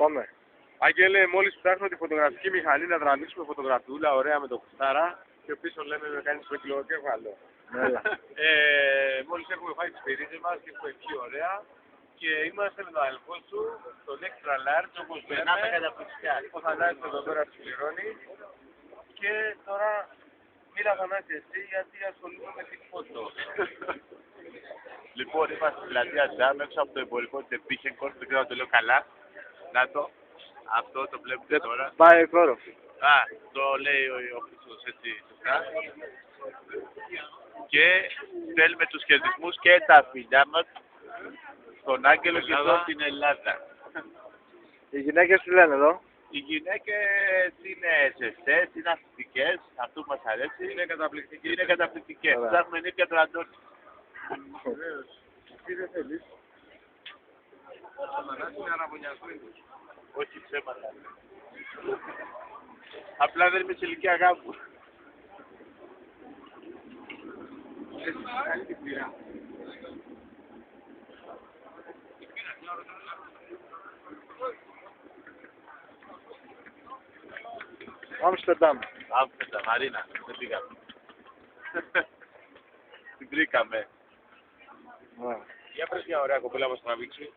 Πάμε. Άγγελε, μόλις ψάχνω τη φωτογραφική μηχανή να τραβήξουμε φωτογραφιούλα ωραία με το κουστάρα και πίσω λέμε με κάνεις το κιλοκέφαλο. Μόλις έχουμε φάει τις πυρίδες μας και έχουμε πιει ωραία και είμαστε με τον αδελφό σου, τον extra large όπως περνάμε καταπληκτικά. Ο Θανάσης εδώ πέρα συμπληρώνει και τώρα μίλα Θανάση εσύ γιατί ασχολούμαι με την φώτο. Λοιπόν, είμαστε στην πλατεία Τζάμ, έξω από το εμπορικό της Επίχενκορ, δεν ξέρω αν το λέω καλά. Να το, αυτό το βλέπετε τώρα. Πάει κόρο. Α, το λέει ο Χρήστος έτσι σωστά. Και στέλνουμε τους χαιρετισμούς και τα φιλιά μας στον Άγγελο και στον την Ελλάδα. Οι γυναίκες τι λένε εδώ? Οι γυναίκες είναι ζεστές, είναι αθλητικές, αυτό που μας αρέσει. Είναι καταπληκτικές. Είναι καταπληκτικές. Ψάχνουμε νύχια τον Αντώνη. Βεβαίως. Τι δεν θέλεις? Ο Θανάσης είναι αραβωνιασμένος. Όχι ψέματα. Απλά δεν είμαι σε ηλικία γάμου. Κάνει την πειρά. Άμστερνταμ. Άμστερνταμ, Μαρίνα, δεν πήγαμε. Την βρήκαμε. Για πες μια ωραία κοπέλα μας τραβήξει.